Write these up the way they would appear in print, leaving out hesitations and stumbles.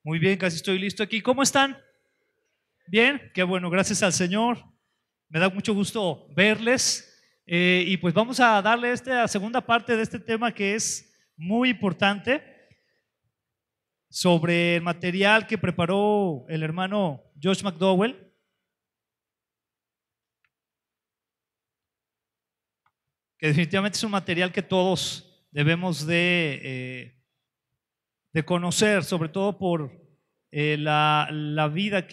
Muy bien, casi estoy listo aquí. ¿Cómo están? Bien, qué bueno, gracias al Señor. Me da mucho gusto verles. Y pues vamos a darle esta segunda parte de este tema que es muy importante sobre el material que preparó el hermano Josh McDowell, que definitivamente es un material que todos debemos de conocer, sobre todo por la vida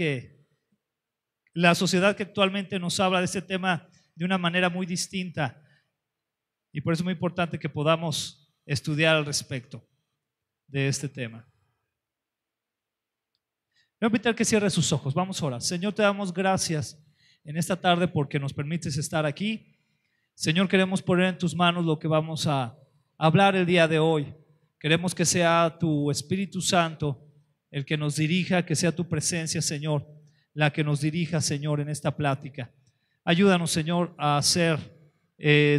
la sociedad que actualmente nos habla de este tema de una manera muy distinta, y por eso es muy importante que podamos estudiar al respecto de este tema. Voy a invitar que cierre sus ojos. Vamos a orar. Señor, te damos gracias en esta tarde porque nos permites estar aquí. Señor, queremos poner en tus manos lo que vamos a hablar el día de hoy. Queremos que sea tu Espíritu Santo el que nos dirija, que sea tu presencia, Señor, la que nos dirija, Señor, en esta plática. Ayúdanos, Señor, a hacer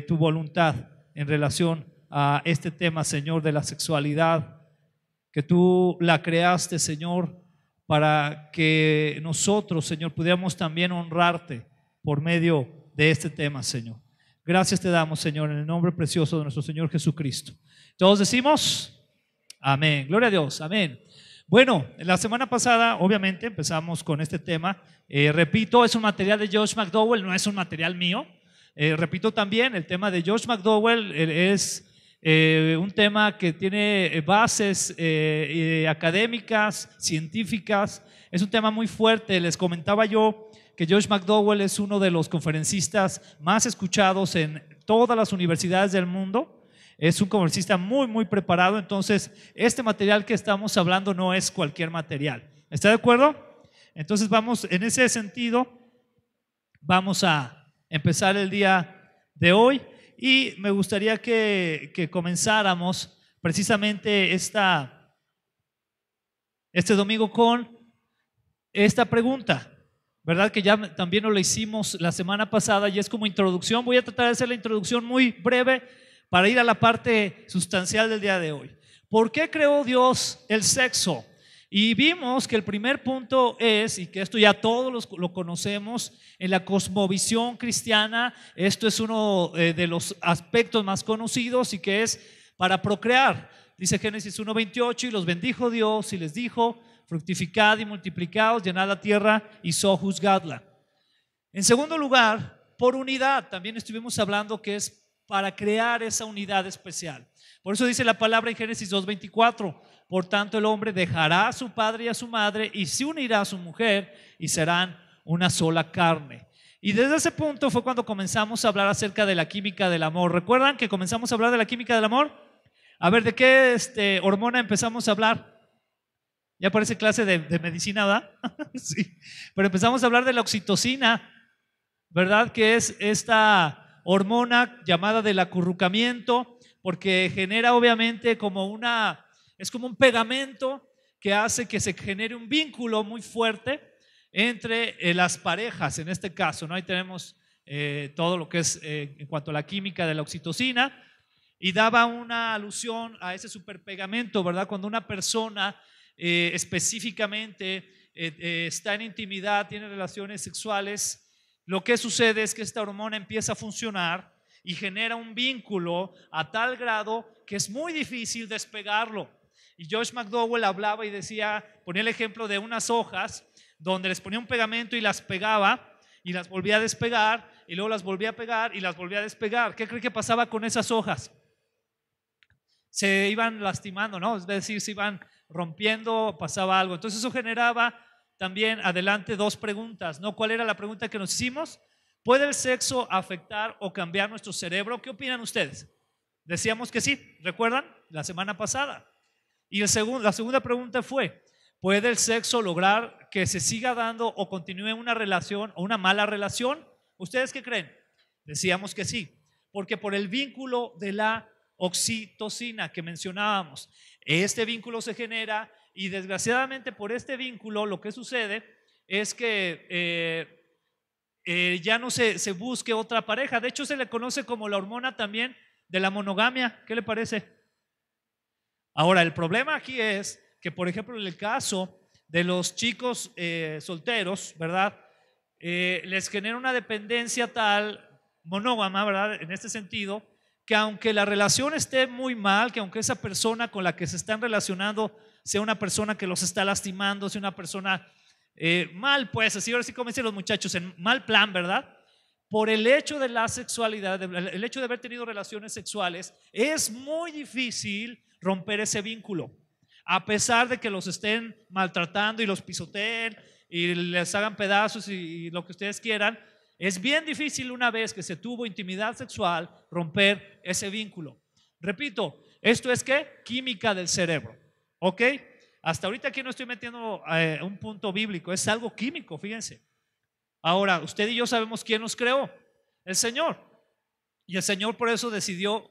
tu voluntad en relación a este tema, Señor, de la sexualidad, que tú la creaste, Señor, para que nosotros, Señor, pudiéramos también honrarte por medio de este tema, Señor. Gracias te damos, Señor, en el nombre precioso de nuestro Señor Jesucristo. Todos decimos, amén. Gloria a Dios, amén. Bueno, la semana pasada, obviamente, empezamos con este tema. Repito, es un material de Josh McDowell, no es un material mío. Repito también, el tema de Josh McDowell es un tema que tiene bases académicas, científicas. Es un tema muy fuerte. Les comentaba yo que Josh McDowell es uno de los conferencistas más escuchados en todas las universidades del mundo. Es un conferencista muy preparado. Entonces, este material que estamos hablando no es cualquier material. ¿Está de acuerdo? Entonces, vamos, en ese sentido, vamos a empezar el día de hoy. Y me gustaría que comenzáramos precisamente este domingo con esta pregunta, ¿verdad? Que ya también nos lo hicimos la semana pasada y es como introducción. Voy a tratar de hacer la introducción muy breve para ir a la parte sustancial del día de hoy. ¿Por qué creó Dios el sexo? Y vimos que el primer punto es, y que esto ya todos lo conocemos, en la cosmovisión cristiana, esto es uno de los aspectos más conocidos y que es para procrear. Dice Génesis 1:28, y los bendijo Dios y les dijo, fructificad y multiplicaos, llenad la tierra y sojuzgadla. En segundo lugar, por unidad, también estuvimos hablando que es para crear esa unidad especial. Por eso dice la palabra en Génesis 2:24, por tanto el hombre dejará a su padre y a su madre y se unirá a su mujer y serán una sola carne. Y desde ese punto fue cuando comenzamos a hablar acerca de la química del amor. ¿Recuerdan que comenzamos a hablar de la química del amor? A ver, ¿de qué hormona empezamos a hablar? Ya parece clase de medicina, ¿verdad? Sí. Pero empezamos a hablar de la oxitocina, ¿verdad? Que es esta hormona llamada del acurrucamiento, porque genera obviamente es como un pegamento que hace que se genere un vínculo muy fuerte entre las parejas, en este caso, ¿no? Ahí tenemos todo lo que es en cuanto a la química de la oxitocina, y daba una alusión a ese superpegamento, ¿verdad? Cuando una persona específicamente está en intimidad, tiene relaciones sexuales, lo que sucede es que esta hormona empieza a funcionar y genera un vínculo a tal grado que es muy difícil despegarlo. Y Josh McDowell hablaba y decía, ponía el ejemplo de unas hojas donde les ponía un pegamento y las pegaba y las volvía a despegar y luego las volvía a pegar y las volvía a despegar. ¿Qué cree que pasaba con esas hojas? Se iban lastimando, ¿no? Es decir, se iban rompiendo, pasaba algo. Entonces eso generaba también adelante dos preguntas, ¿no? ¿Cuál era la pregunta que nos hicimos? ¿Puede el sexo afectar o cambiar nuestro cerebro? ¿Qué opinan ustedes? Decíamos que sí, ¿recuerdan? La semana pasada. Y la segunda pregunta fue, ¿puede el sexo lograr que se siga dando o continúe una relación o una mala relación? ¿Ustedes qué creen? Decíamos que sí, porque por el vínculo de la oxitocina que mencionábamos, este vínculo se genera y desgraciadamente por este vínculo lo que sucede es que ya no se busque otra pareja. De hecho se le conoce como la hormona también de la monogamia. ¿Qué le parece? Ahora el problema aquí es que, por ejemplo, en el caso de los chicos solteros, ¿verdad? Les genera una dependencia tal, monógama, ¿verdad? En este sentido, que aunque la relación esté muy mal, que aunque esa persona con la que se están relacionando sea una persona que los está lastimando, sea una persona mal, pues, así ahora sí como dicen los muchachos, en mal plan, ¿verdad? Por el hecho de la sexualidad, el hecho de haber tenido relaciones sexuales, es muy difícil romper ese vínculo. A pesar de que los estén maltratando y los pisoteen y les hagan pedazos y lo que ustedes quieran, es bien difícil una vez que se tuvo intimidad sexual romper ese vínculo. Repito, esto es ¿qué? Química del cerebro, ¿ok? Hasta ahorita aquí no estoy metiendo un punto bíblico, es algo químico, fíjense. Ahora, usted y yo sabemos quién nos creó, el Señor. Y el Señor por eso decidió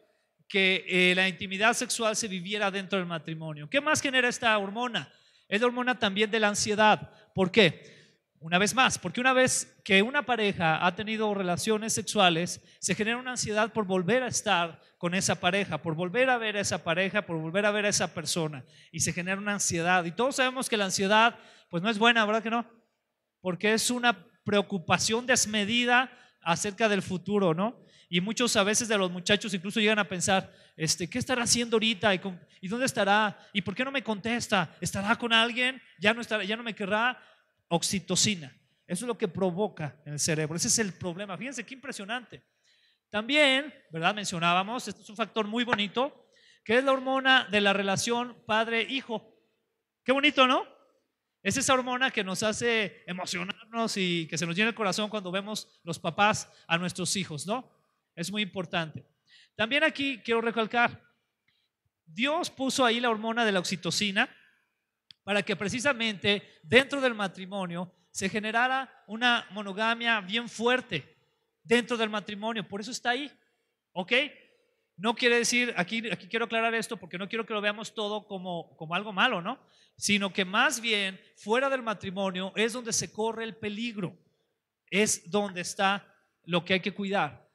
que la intimidad sexual se viviera dentro del matrimonio. ¿Qué más genera esta hormona? Es la hormona también de la ansiedad. ¿Por qué? Una vez más, porque una vez que una pareja ha tenido relaciones sexuales, se genera una ansiedad por volver a estar con esa pareja, por volver a ver a esa pareja, por volver a ver a esa persona. Y se genera una ansiedad. Y todos sabemos que la ansiedad, pues no es buena, ¿verdad que no? Porque es una preocupación desmedida acerca del futuro, ¿no? Y muchos a veces de los muchachos incluso llegan a pensar, ¿qué estará haciendo ahorita? ¿Y dónde estará? ¿Y por qué no me contesta? ¿Estará con alguien? ¿Ya no estará, ya no me querrá? Oxitocina. Eso es lo que provoca en el cerebro. Ese es el problema. Fíjense qué impresionante. También, ¿verdad? Mencionábamos, esto es un factor muy bonito, que es la hormona de la relación padre-hijo. Qué bonito, ¿no? Es esa hormona que nos hace emocionarnos y que se nos llena el corazón cuando vemos los papás a nuestros hijos, ¿no? Es muy importante. También aquí quiero recalcar, Dios puso ahí la hormona de la oxitocina para que precisamente dentro del matrimonio se generara una monogamia bien fuerte dentro del matrimonio. Por eso está ahí, ¿ok? No quiere decir, aquí quiero aclarar esto porque no quiero que lo veamos todo como algo malo, ¿no? Sino que más bien fuera del matrimonio es donde se corre el peligro, es donde está lo que hay que cuidar.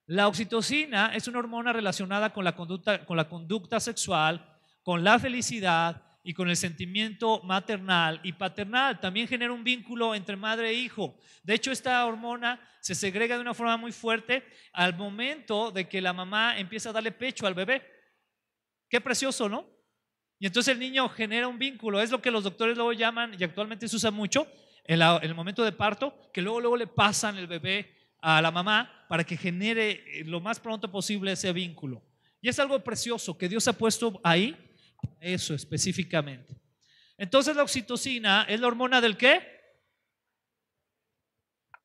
La oxitocina es una hormona relacionada con la conducta sexual, con la felicidad y con el sentimiento maternal y paternal. También genera un vínculo entre madre e hijo. De hecho, esta hormona se segrega de una forma muy fuerte al momento de que la mamá empieza a darle pecho al bebé. Qué precioso, ¿no? Y entonces el niño genera un vínculo. Es lo que los doctores luego llaman, y actualmente se usa mucho, en el momento de parto, que luego le pasan el bebé a la mamá para que genere lo más pronto posible ese vínculo. Y es algo precioso que Dios ha puesto ahí, eso específicamente. Entonces la oxitocina es la hormona del ¿qué?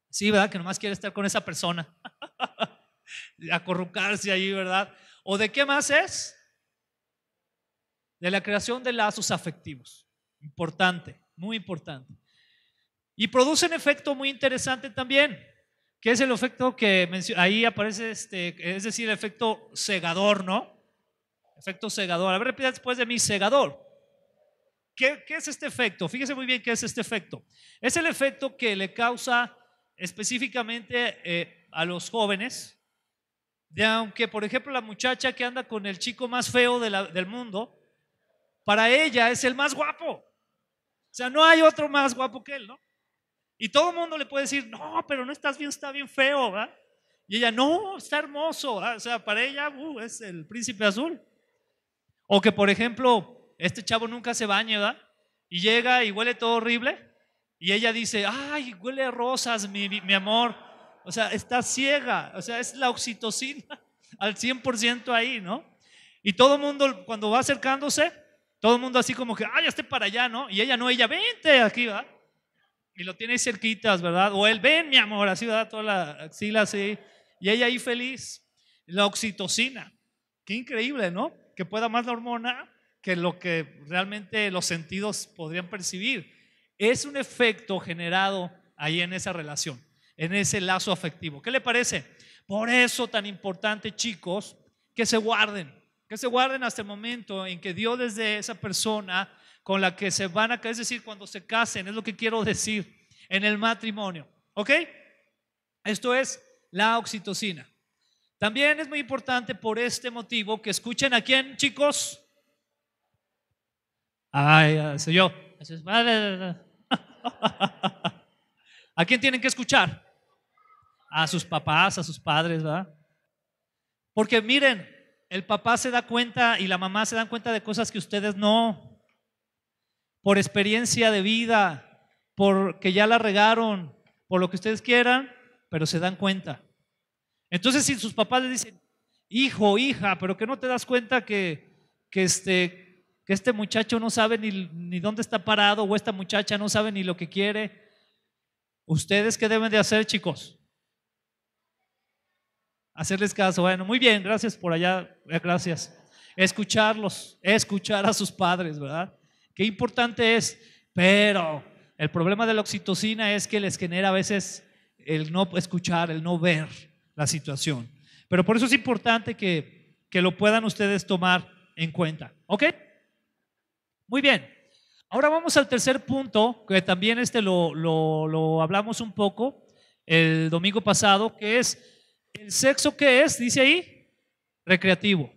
Sí, ¿verdad? Que nomás quiere estar con esa persona, acurrucarse ahí, ¿verdad? ¿O de qué más es? De la creación de lazos afectivos. Importante, muy importante. Y produce un efecto muy interesante también, que es el efecto que ahí aparece, es decir, el efecto cegador, ¿no? Efecto cegador. A ver, repita después de mí, cegador. ¿Qué es este efecto? Fíjese muy bien qué es este efecto. Es el efecto que le causa específicamente a los jóvenes, de aunque, por ejemplo, la muchacha que anda con el chico más feo del mundo, para ella es el más guapo. O sea, no hay otro más guapo que él, ¿no? Y todo el mundo le puede decir, no, pero no estás bien, está bien feo, ¿verdad? Y ella, no, está hermoso, ¿verdad? O sea, para ella es el príncipe azul. O que, por ejemplo, este chavo nunca se baña, ¿verdad? Y llega y huele todo horrible. Y ella dice, ay, huele a rosas, mi amor. O sea, está ciega. O sea, es la oxitocina al 100% ahí, ¿no? Y todo el mundo, cuando va acercándose, todo el mundo así como que, ay, ya esté para allá, ¿no? Y ella no, ella, vente aquí, ¿verdad? Y lo tiene ahí cerquitas, ¿verdad? O él, ven, mi amor, así, ¿verdad? Toda la axila así. Y ella ahí feliz. La oxitocina. Qué increíble, ¿no? Que pueda más la hormona que lo que realmente los sentidos podrían percibir. Es un efecto generado ahí en esa relación, en ese lazo afectivo. ¿Qué le parece? Por eso tan importante, chicos, que se guarden hasta el momento en que Dios les dé esa persona con la que se van a casar, es decir, cuando se casen, es lo que quiero decir, en el matrimonio. ¿Ok? Esto es la oxitocina. También es muy importante por este motivo que escuchen a quién, chicos, Ay, soy yo. ¿A quién tienen que escuchar? A sus papás, a sus padres, ¿verdad? Porque miren, el papá se da cuenta y la mamá se dan cuenta de cosas que ustedes no, por experiencia de vida, porque ya la regaron, por lo que ustedes quieran, pero se dan cuenta. Entonces, si sus papás les dicen, hijo, hija, pero que no te das cuenta que este muchacho no sabe ni dónde está parado, o esta muchacha no sabe ni lo que quiere, ¿ustedes qué deben de hacer, chicos? Hacerles caso. Bueno, muy bien, gracias por allá, gracias. Escucharlos, escuchar a sus padres, ¿verdad? Qué importante es, pero el problema de la oxitocina es que les genera a veces el no escuchar, el no ver la situación. Pero por eso es importante que lo puedan ustedes tomar en cuenta. ¿Ok? Muy bien. Ahora vamos al tercer punto, que también lo hablamos un poco el domingo pasado, que es el sexo. ¿Qué es? Dice ahí, recreativo.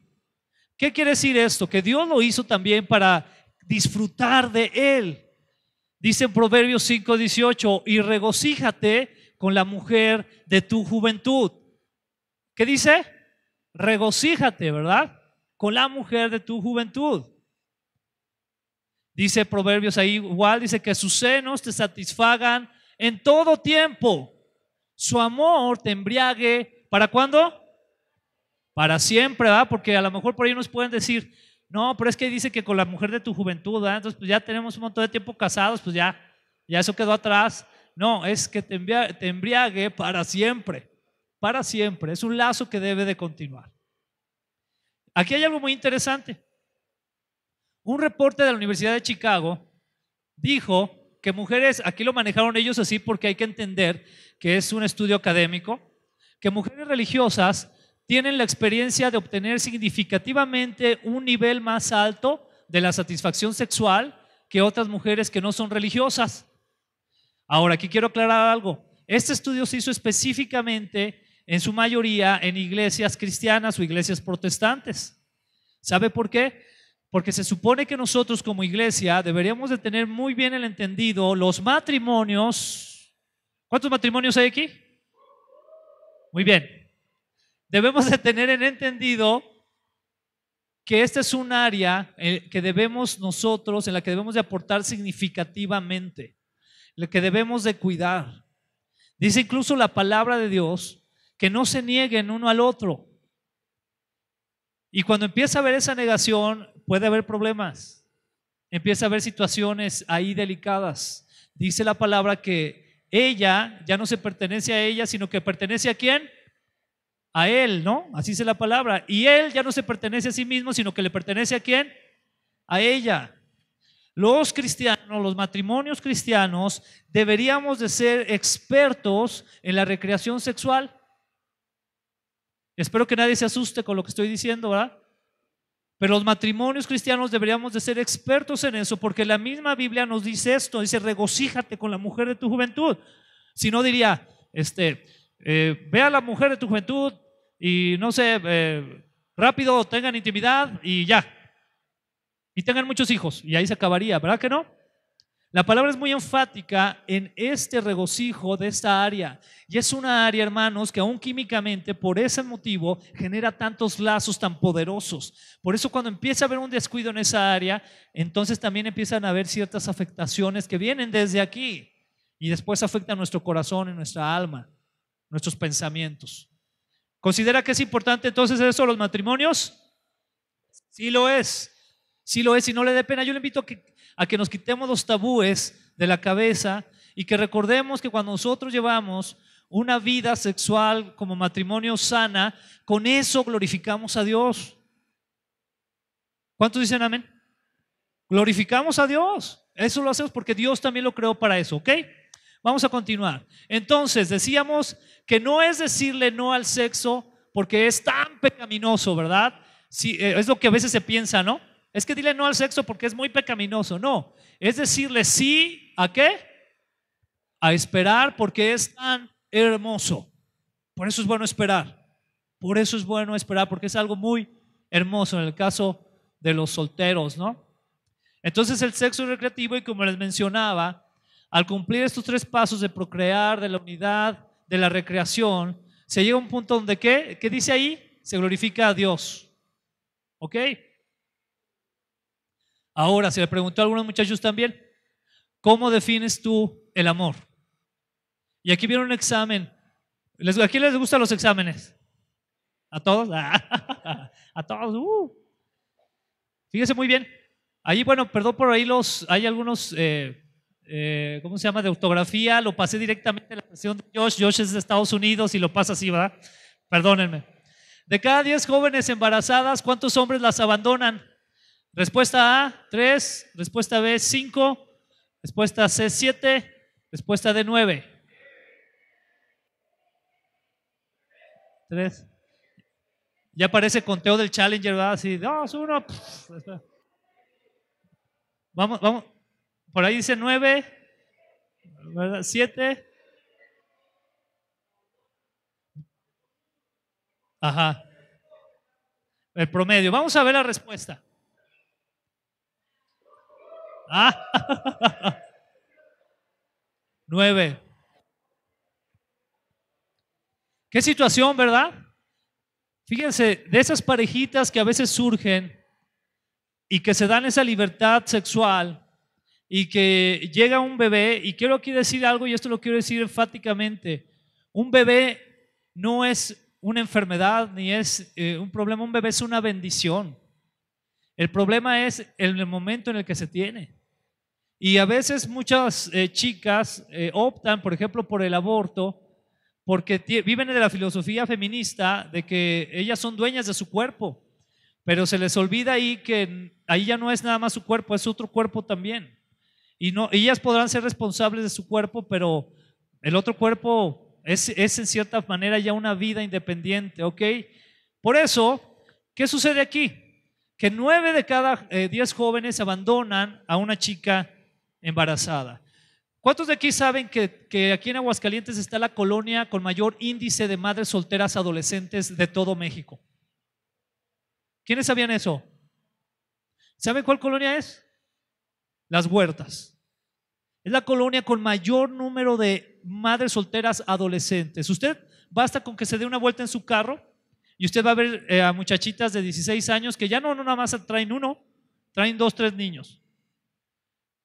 ¿Qué quiere decir esto? Que Dios lo hizo también para disfrutar de él. Dice en Proverbios 5:18, y regocíjate con la mujer de tu juventud. ¿Qué dice? Regocíjate, ¿verdad? Con la mujer de tu juventud. Dice Proverbios ahí igual, dice que sus senos te satisfagan en todo tiempo. Su amor te embriague, ¿para cuándo? Para siempre, ¿verdad? Porque a lo mejor por ahí nos pueden decir, no, pero es que dice que con la mujer de tu juventud, ¿verdad? Entonces pues ya tenemos un montón de tiempo casados, pues ya eso quedó atrás. No, es que te embriague para siempre, para siempre. Es un lazo que debe de continuar. Aquí hay algo muy interesante. Un reporte de la Universidad de Chicago dijo que mujeres, aquí lo manejaron ellos así porque hay que entender que es un estudio académico, que mujeres religiosas tienen la experiencia de obtener significativamente un nivel más alto de la satisfacción sexual que otras mujeres que no son religiosas. Ahora, aquí quiero aclarar algo. Este estudio se hizo específicamente, en su mayoría, en iglesias cristianas o iglesias protestantes. ¿Sabe por qué? Porque se supone que nosotros como iglesia deberíamos de tener muy bien el entendido los matrimonios. ¿Cuántos matrimonios hay aquí? Muy bien. Debemos de tener en entendido que esta es un área que debemos nosotros, en la que debemos de aportar significativamente, en la que debemos de cuidar. Dice incluso la palabra de Dios que no se nieguen uno al otro. Y cuando empieza a haber esa negación, puede haber problemas. Empieza a haber situaciones ahí delicadas. Dice la palabra que ella ya no se pertenece a ella, sino que pertenece ¿a quién? A él, ¿no? Así dice la palabra. Y él ya no se pertenece a sí mismo, sino que le pertenece ¿a quién? A ella. Los cristianos, los matrimonios cristianos, deberíamos de ser expertos en la recreación sexual. Espero que nadie se asuste con lo que estoy diciendo, ¿verdad? Pero los matrimonios cristianos deberíamos de ser expertos en eso, porque la misma Biblia nos dice esto, dice regocíjate con la mujer de tu juventud. Si no diría, ve a la mujer de tu juventud y no sé, rápido tengan intimidad y ya. Y tengan muchos hijos y ahí se acabaría, ¿verdad que no? La palabra es muy enfática en este regocijo de esta área. Y es una área, hermanos, que aún químicamente, por ese motivo, genera tantos lazos tan poderosos. Por eso cuando empieza a haber un descuido en esa área, entonces también empiezan a haber ciertas afectaciones que vienen desde aquí y después afectan nuestro corazón y nuestra alma, nuestros pensamientos. ¿Considera que es importante entonces eso los matrimonios? Sí lo es. Sí lo es y no le dé pena. Yo le invito a que nos quitemos los tabúes de la cabeza y que recordemos que cuando nosotros llevamos una vida sexual como matrimonio sana, con eso glorificamos a Dios. ¿Cuántos dicen amén? Glorificamos a Dios. Eso lo hacemos porque Dios también lo creó para eso, ¿ok? Vamos a continuar. Entonces, decíamos que no es decirle no al sexo porque es tan pecaminoso, ¿verdad? Sí, es lo que a veces se piensa, ¿no? Es que dile no al sexo porque es muy pecaminoso. No, es decirle sí ¿a qué? A esperar porque es tan hermoso. Por eso es bueno esperar. Por eso es bueno esperar porque es algo muy hermoso en el caso de los solteros, ¿no? Entonces el sexo recreativo, y como les mencionaba, al cumplir estos 3 pasos de procrear, de la unidad, de la recreación, se llega a un punto donde ¿qué dice ahí? Se glorifica a Dios. ¿Ok? Ahora, se le preguntó a algunos muchachos también, ¿cómo defines tú el amor? Y aquí viene un examen. ¿A quién les gustan los exámenes? ¿A todos? A todos. Fíjese muy bien. Ahí, bueno, perdón por ahí hay algunos, ¿cómo se llama? De ortografía. Lo pasé directamente a la versión de Josh. Josh es de Estados Unidos y lo pasa así, ¿verdad? Perdónenme. De cada 10 jóvenes embarazadas, ¿cuántos hombres las abandonan? Respuesta A, 3. Respuesta B, 5. Respuesta C, 7. Respuesta D, 9. 3. Ya aparece conteo del Challenger, ¿verdad? Así, 2, 1. Vamos. Por ahí dice 9, ¿verdad? 7. Ajá. El promedio. Vamos a ver la respuesta. Ah. 9. ¿Qué situación, verdad? Fíjense, de esas parejitas que a veces surgen y que se dan esa libertad sexual y que llega un bebé, y quiero aquí decir algo, y esto lo quiero decir enfáticamente, un bebé no es una enfermedad ni es un problema, un bebé es una bendición. El problema es el momento en el que se tiene. Y a veces muchas chicas optan, por ejemplo, por el aborto porque viven de la filosofía feminista de que ellas son dueñas de su cuerpo, pero se les olvida ahí que ahí ya no es nada más su cuerpo, es otro cuerpo también. Y no, ellas podrán ser responsables de su cuerpo, pero el otro cuerpo es en cierta manera ya una vida independiente, ¿ok? Por eso, ¿qué sucede aquí? Que 9 de cada 10 jóvenes abandonan a una chica embarazada. ¿Cuántos de aquí saben que aquí en Aguascalientes está la colonia con mayor índice de madres solteras adolescentes de todo México? ¿Quiénes sabían eso? ¿Saben cuál colonia es? Las Huertas. Es la colonia con mayor número de madres solteras adolescentes. Usted basta con que se dé una vuelta en su carro y usted va a ver a muchachitas de 16 años que ya no nada más traen uno, traen 2, 3 niños.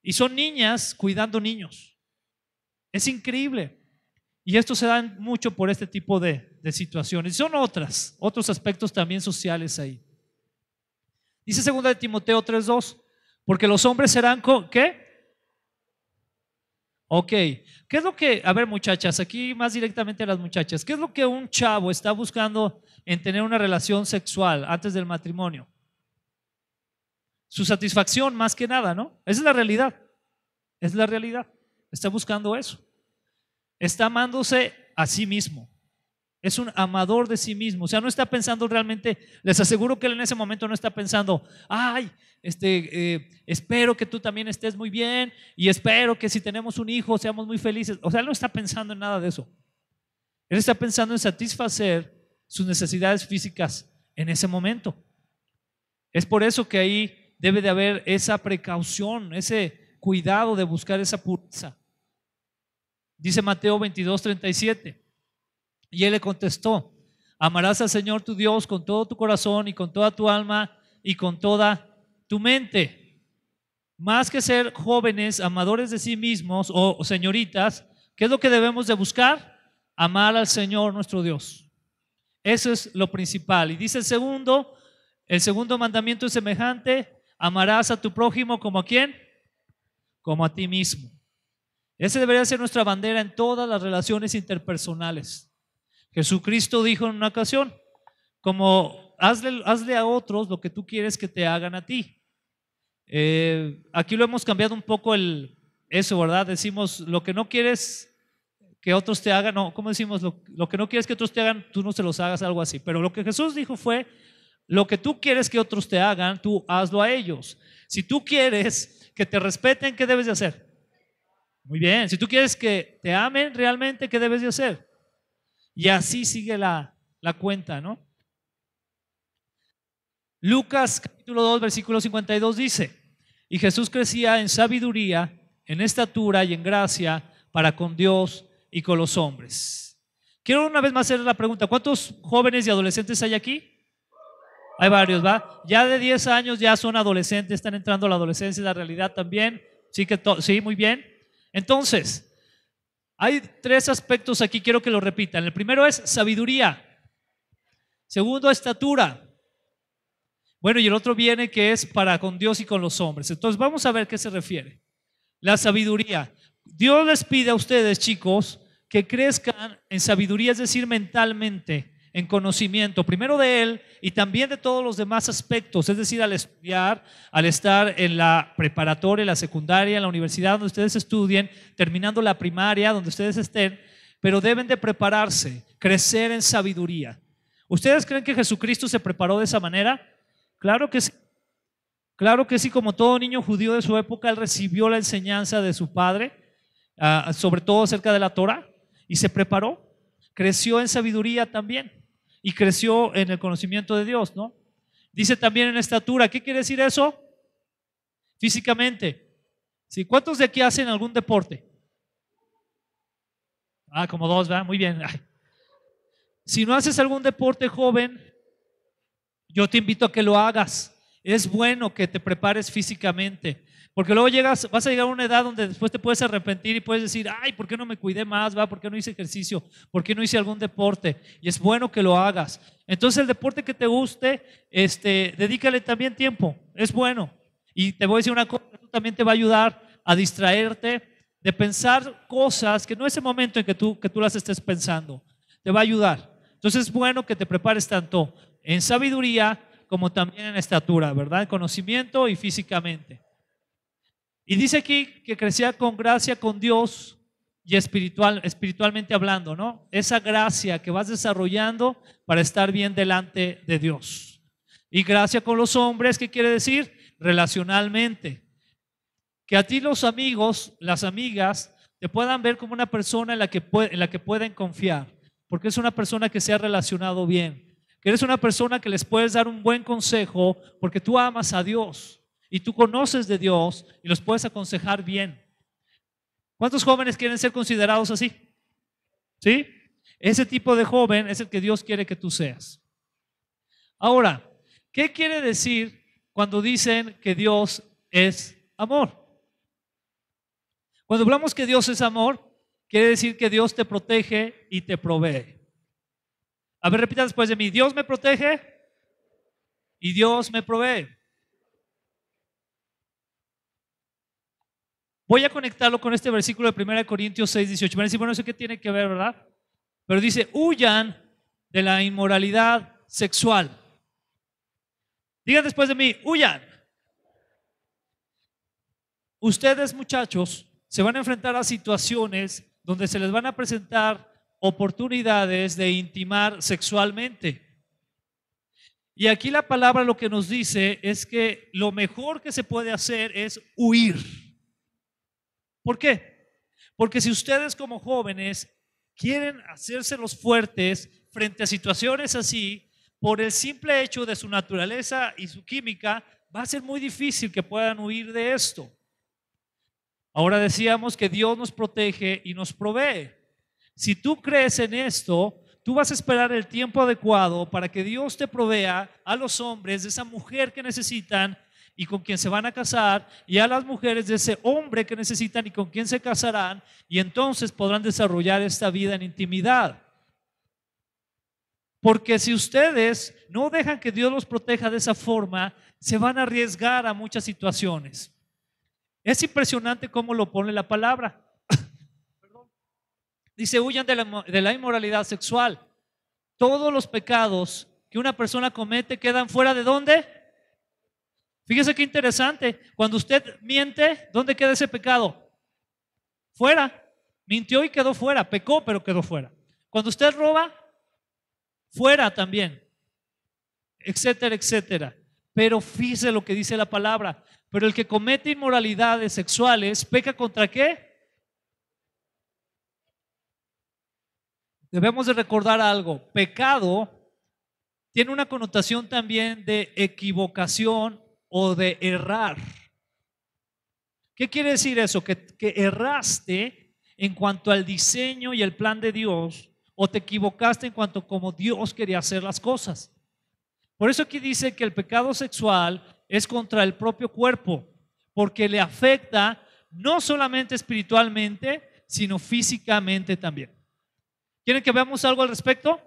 Y son niñas cuidando niños. Es increíble. Y esto se da mucho por este tipo de situaciones. Son otros aspectos también sociales ahí. Dice 2 de Timoteo 3:2, porque los hombres serán, ¿qué? Ok. ¿Qué es lo que, a ver muchachas, aquí más directamente a las muchachas, ¿qué es lo que un chavo está buscando en tener una relación sexual antes del matrimonio? Su satisfacción más que nada, ¿no? Esa es la realidad. Es la realidad. Está buscando eso. Está amándose a sí mismo. Es un amador de sí mismo. O sea, no está pensando realmente, les aseguro que él en ese momento no está pensando, ay, espero que tú también estés muy bien y espero que si tenemos un hijo seamos muy felices. O sea, él no está pensando en nada de eso. Él está pensando en satisfacer sus necesidades físicas en ese momento. Es por eso que ahí debe de haber esa precaución, ese cuidado de buscar esa pureza. Dice Mateo 22:37. Y él le contestó: amarás al Señor tu Dios con todo tu corazón y con toda tu alma y con toda tu mente. Más que ser jóvenes amadores de sí mismos o señoritas, ¿qué es lo que debemos de buscar? Amar al Señor nuestro Dios. Eso es lo principal. Y dice el segundo mandamiento es semejante: amarás a tu prójimo como a ¿quién? Como a ti mismo. Ese debería ser nuestra bandera en todas las relaciones interpersonales. Jesucristo dijo en una ocasión, como hazle a otros lo que tú quieres que te hagan a ti. Aquí lo hemos cambiado un poco eso, ¿verdad? Decimos, lo que no quieres que otros te hagan, no, ¿cómo decimos? Lo que no quieres que otros te hagan, tú no se los hagas, algo así. Pero lo que Jesús dijo fue, lo que tú quieres que otros te hagan, tú hazlo a ellos. Si tú quieres que te respeten, ¿qué debes de hacer? Muy bien. Si tú quieres que te amen realmente, ¿qué debes de hacer? Y así sigue la cuenta, ¿no? Lucas capítulo 2 versículo 52 dice: Y Jesús crecía en sabiduría, en estatura y en gracia para con Dios y con los hombres. Quiero una vez más hacer la pregunta, ¿cuántos jóvenes y adolescentes hay aquí? Hay varios, ¿va? Ya de 10 años ya son adolescentes, están entrando a la adolescencia, la realidad también. Sí, sí, muy bien. Entonces, hay 3 aspectos aquí, quiero que lo repitan. El primero es sabiduría. Segundo, estatura. Bueno, y el otro viene que es para con Dios y con los hombres. Entonces, vamos a ver qué se refiere. La sabiduría. Dios les pide a ustedes, chicos, que crezcan en sabiduría, es decir, mentalmente, en conocimiento, primero de Él y también de todos los demás aspectos, es decir, al estudiar, al estar en la preparatoria, en la secundaria, en la universidad donde ustedes estudien, terminando la primaria, donde ustedes estén, pero deben de prepararse, crecer en sabiduría. ¿Ustedes creen que Jesucristo se preparó de esa manera? Claro que sí. Claro que sí, como todo niño judío de su época, él recibió la enseñanza de su padre, sobre todo acerca de la Torah, y se preparó, creció en sabiduría también, y creció en el conocimiento de Dios, ¿no? Dice también en estatura. ¿Qué quiere decir eso? Físicamente. ¿Sí? ¿Cuántos de aquí hacen algún deporte? Como 2, ¿verdad? Muy bien. Ay. Si no haces algún deporte, joven, yo te invito a que lo hagas. Es bueno que te prepares físicamente, porque luego vas a llegar a una edad donde después te puedes arrepentir y puedes decir, ay, ¿por qué no me cuidé más? ¿Va? ¿Por qué no hice ejercicio? ¿Por qué no hice algún deporte? Y es bueno que lo hagas. Entonces el deporte que te guste, dedícale también tiempo, es bueno. Y te voy a decir una cosa, esto también te va a ayudar a distraerte de pensar cosas que no es el momento en que tú las estés pensando. Te va a ayudar. Entonces es bueno que te prepares tanto en sabiduría como también en estatura, ¿verdad? En conocimiento y físicamente. Y dice aquí que crecía con gracia con Dios y espiritualmente hablando, ¿no? Esa gracia que vas desarrollando para estar bien delante de Dios. Y gracia con los hombres, ¿qué quiere decir? Relacionalmente. Que a ti los amigos, las amigas, te puedan ver como una persona en la que pueden confiar, porque es una persona que se ha relacionado bien. Que eres una persona que les puedes dar un buen consejo porque tú amas a Dios y tú conoces de Dios y los puedes aconsejar bien. ¿Cuántos jóvenes quieren ser considerados así? ¿Sí? Ese tipo de joven es el que Dios quiere que tú seas. Ahora, ¿qué quiere decir cuando dicen que Dios es amor? Cuando hablamos que Dios es amor, quiere decir que Dios te protege y te provee. A ver, repita después de mí. Dios me protege y Dios me provee. Voy a conectarlo con este versículo de 1 Corintios 6, 18. Van a decir, bueno, ¿eso qué tiene que ver, verdad? Pero dice, huyan de la inmoralidad sexual. Digan después de mí, huyan. Ustedes, muchachos, se van a enfrentar a situaciones donde se les van a presentar oportunidades de intimar sexualmente. Y aquí la palabra lo que nos dice es que lo mejor que se puede hacer es huir. ¿Por qué? Porque si ustedes como jóvenes quieren hacerse los fuertes frente a situaciones así, por el simple hecho de su naturaleza y su química, va a ser muy difícil que puedan huir de esto. Ahora decíamos que Dios nos protege y nos provee. Si tú crees en esto, tú vas a esperar el tiempo adecuado para que Dios te provea a los hombres de esa mujer que necesitan y con quien se van a casar, y a las mujeres de ese hombre que necesitan y con quien se casarán, y entonces podrán desarrollar esta vida en intimidad. Porque si ustedes no dejan que Dios los proteja de esa forma, se van a arriesgar a muchas situaciones. Es impresionante cómo lo pone la palabra. Dice, huyan de la inmoralidad sexual. Todos los pecados que una persona comete quedan fuera de ¿dónde? Fíjese qué interesante. Cuando usted miente, ¿dónde queda ese pecado? Fuera. Mintió y quedó fuera. Pecó, pero quedó fuera. Cuando usted roba, fuera también. Etcétera, etcétera. Pero fíjese lo que dice la palabra. Pero el que comete inmoralidades sexuales, ¿peca contra qué? Debemos de recordar algo. Pecado tiene una connotación también de equivocación o de errar. ¿Qué quiere decir eso? Que erraste en cuanto al diseño y el plan de Dios, o te equivocaste en cuanto a cómo Dios quería hacer las cosas. Por eso aquí dice que el pecado sexual es contra el propio cuerpo, porque le afecta no solamente espiritualmente, sino físicamente también. ¿Quieren que veamos algo al respecto?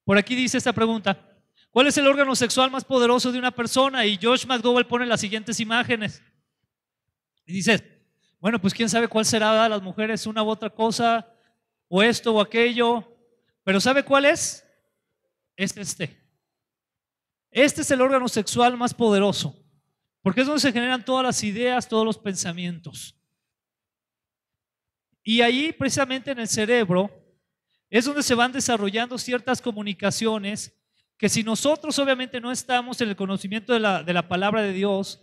Por aquí dice esta pregunta: ¿cuál es el órgano sexual más poderoso de una persona? Y Josh McDowell pone las siguientes imágenes. Y dice, bueno, pues quién sabe cuál será, las mujeres una u otra cosa, o esto o aquello, pero ¿sabe cuál es? Es este. Este es el órgano sexual más poderoso, porque es donde se generan todas las ideas, todos los pensamientos. Y ahí, precisamente en el cerebro, es donde se van desarrollando ciertas comunicaciones que, si nosotros obviamente no estamos en el conocimiento de la palabra de Dios,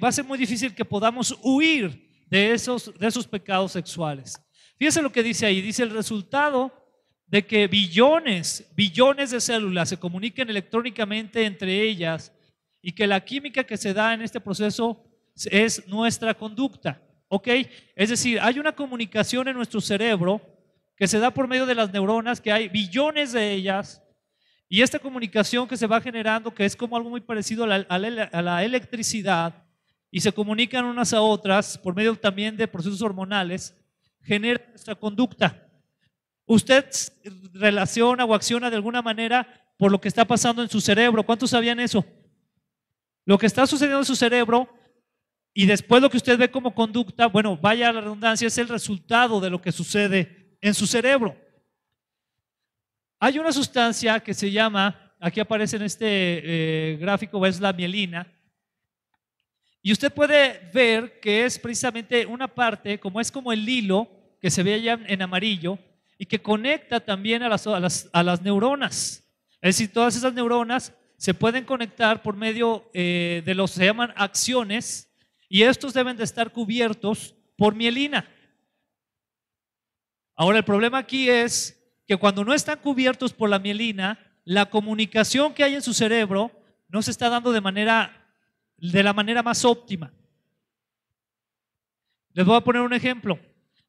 va a ser muy difícil que podamos huir de esos pecados sexuales. Fíjense lo que dice ahí. Dice: el resultado de que billones de células se comuniquen electrónicamente entre ellas, y que la química que se da en este proceso es nuestra conducta. ¿Ok? Es decir, hay una comunicación en nuestro cerebro que se da por medio de las neuronas, que hay billones de ellas, y esta comunicación que se va generando, que es como algo muy parecido a la electricidad, y se comunican unas a otras por medio también de procesos hormonales, genera nuestra conducta. Usted relaciona o acciona de alguna manera por lo que está pasando en su cerebro. ¿Cuántos sabían eso? Lo que está sucediendo en su cerebro, y después lo que usted ve como conducta, bueno, vaya a la redundancia, es el resultado de lo que sucede en su cerebro. Hay una sustancia que se llama, aquí aparece en este gráfico, es la mielina, y usted puede ver que es precisamente una parte, como es como el hilo que se ve allá en amarillo, y que conecta también a las neuronas. Es decir, todas esas neuronas se pueden conectar por medio de lo que se llaman axones, y estos deben de estar cubiertos por mielina. Ahora, el problema aquí es que cuando no están cubiertos por la mielina, la comunicación que hay en su cerebro no se está dando de la manera más óptima. Les voy a poner un ejemplo.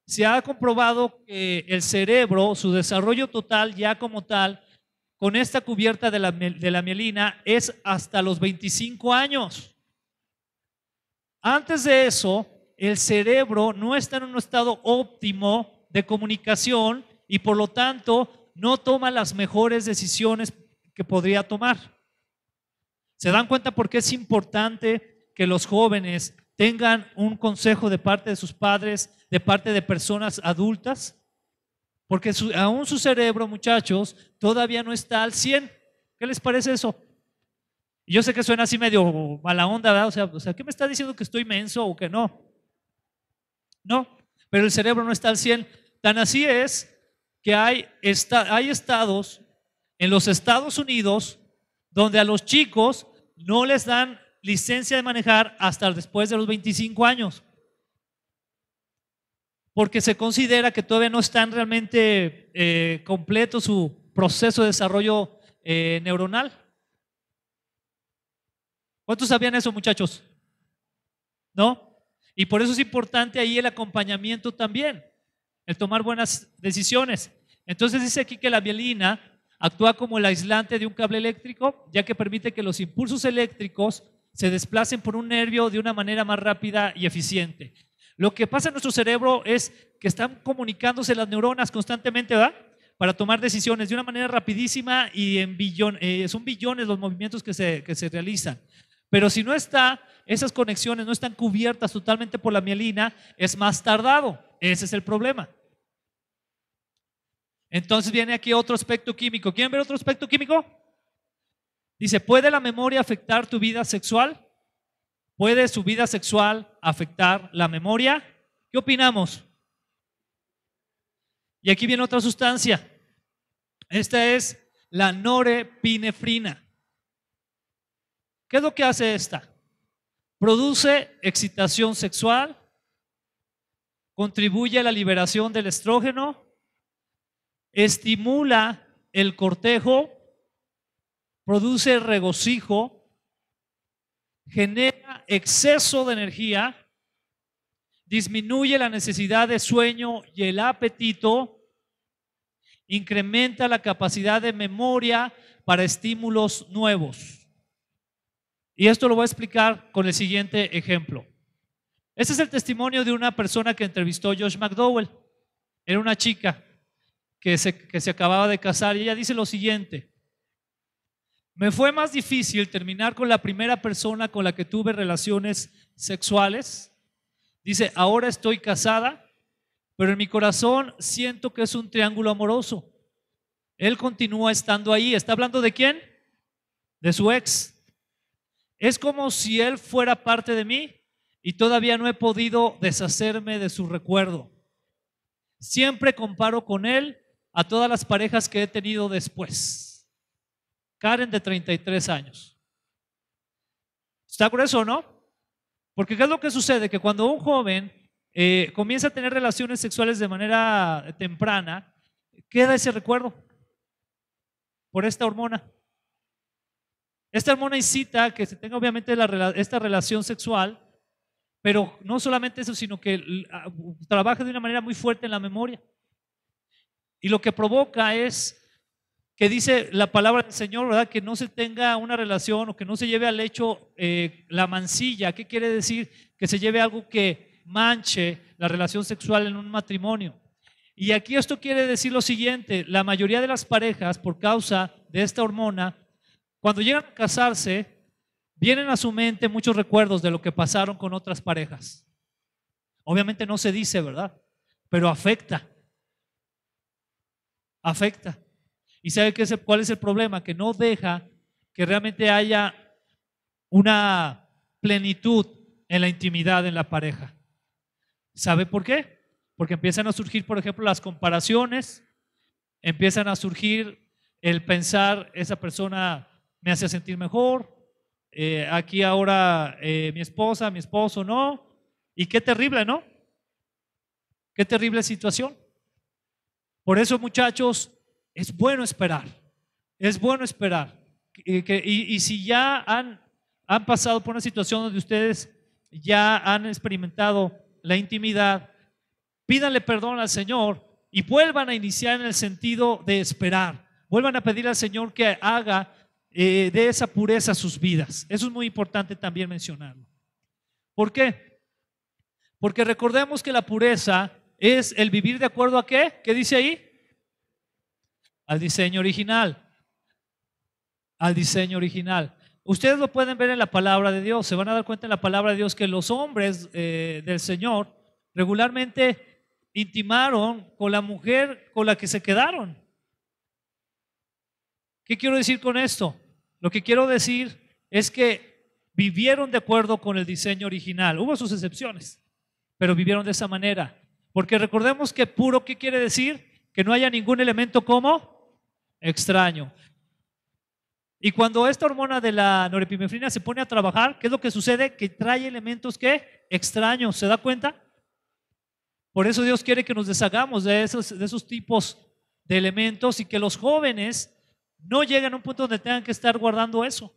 Se ha comprobado que el cerebro, su desarrollo total ya como tal, con esta cubierta de la mielina, es hasta los 25 años. Antes de eso, el cerebro no está en un estado óptimo de comunicación, y por lo tanto no toma las mejores decisiones que podría tomar. ¿Se dan cuenta por qué es importante que los jóvenes tengan un consejo de parte de sus padres, de parte de personas adultas? Porque aún su cerebro, muchachos, todavía no está al 100. ¿Qué les parece eso? Y yo sé que suena así medio mala onda, ¿verdad? O sea, ¿qué me está diciendo, que estoy menso o que no? No, pero el cerebro no está al 100. Tan así es que hay estados en los Estados Unidos donde a los chicos no les dan licencia de manejar hasta después de los 25 años, porque se considera que todavía no están realmente completo su proceso de desarrollo neuronal. ¿Cuántos sabían eso, muchachos? ¿No? Y por eso es importante ahí el acompañamiento también, el tomar buenas decisiones. Entonces dice aquí que la mielina actúa como el aislante de un cable eléctrico, ya que permite que los impulsos eléctricos se desplacen por un nervio de una manera más rápida y eficiente. Lo que pasa en nuestro cerebro es que están comunicándose las neuronas constantemente, ¿verdad?, para tomar decisiones de una manera rapidísima, y son billones los movimientos que se realizan. Pero si no está, esas conexiones no están cubiertas totalmente por la mielina, es más tardado. Ese es el problema. Entonces viene aquí otro aspecto químico. ¿Quieren ver otro aspecto químico? Dice: ¿puede la memoria afectar tu vida sexual? ¿Puede su vida sexual afectar la memoria? ¿Qué opinamos? Y aquí viene otra sustancia. Esta es la norepinefrina. ¿Qué es lo que hace esta? Produce excitación sexual, contribuye a la liberación del estrógeno, estimula el cortejo, produce regocijo, genera exceso de energía, disminuye la necesidad de sueño y el apetito, incrementa la capacidad de memoria para estímulos nuevos. Y esto lo voy a explicar con el siguiente ejemplo. Este es el testimonio de una persona que entrevistó Josh McDowell. Era una chica que se acababa de casar y ella dice lo siguiente: me fue más difícil terminar con la primera persona con la que tuve relaciones sexuales. Dice, ahora estoy casada, pero en mi corazón siento que es un triángulo amoroso. Él continúa estando ahí. ¿Está hablando de quién? De su ex. Es como si él fuera parte de mí y todavía no he podido deshacerme de su recuerdo. Siempre comparo con él a todas las parejas que he tenido después. Karen, de 33 años. ¿Está grueso o no? Porque ¿qué es lo que sucede? Que cuando un joven comienza a tener relaciones sexuales de manera temprana, queda ese recuerdo por esta hormona. Esta hormona incita que se tenga obviamente esta relación sexual, pero no solamente eso, sino que trabaja de una manera muy fuerte en la memoria. Y lo que provoca es que dice la palabra del Señor, ¿verdad? Que no se tenga una relación o que no se lleve al hecho la mancilla. ¿Qué quiere decir? Que se lleve algo que manche la relación sexual en un matrimonio. Y aquí esto quiere decir lo siguiente: la mayoría de las parejas, por causa de esta hormona, cuando llegan a casarse, vienen a su mente muchos recuerdos de lo que pasaron con otras parejas. Obviamente no se dice, ¿verdad? Pero afecta. Afecta. ¿Y sabe cuál es el problema? Que no deja que realmente haya una plenitud en la intimidad en la pareja. ¿Sabe por qué? Porque empiezan a surgir, por ejemplo, las comparaciones, empiezan a surgir el pensar, esa persona me hace sentir mejor, aquí ahora mi esposa, mi esposo no, y qué terrible, ¿no? Qué terrible situación. Por eso, muchachos, es bueno esperar, es bueno esperar. Y si ya han pasado por una situación donde ustedes ya han experimentado la intimidad, pídanle perdón al Señor y vuelvan a iniciar en el sentido de esperar. Vuelvan a pedir al Señor que haga de esa pureza sus vidas. Eso es muy importante también mencionarlo. ¿Por qué? Porque recordemos que la pureza es el vivir de acuerdo a ¿qué? ¿Qué dice ahí? Al diseño original. Al diseño original. Ustedes lo pueden ver en la palabra de Dios. Se van a dar cuenta en la palabra de Dios que los hombres del Señor regularmente intimaron con la mujer con la que se quedaron. ¿Qué quiero decir con esto? Lo que quiero decir es que vivieron de acuerdo con el diseño original. Hubo sus excepciones, pero vivieron de esa manera. Porque recordemos que puro, ¿qué quiere decir? Que no haya ningún elemento como extraño. Y cuando esta hormona de la norepinefrina se pone a trabajar, ¿qué es lo que sucede? Que trae elementos ¿qué? Extraños. ¿Se da cuenta? Por eso Dios quiere que nos deshagamos de esos tipos de elementos y que los jóvenes no lleguen a un punto donde tengan que estar guardando eso.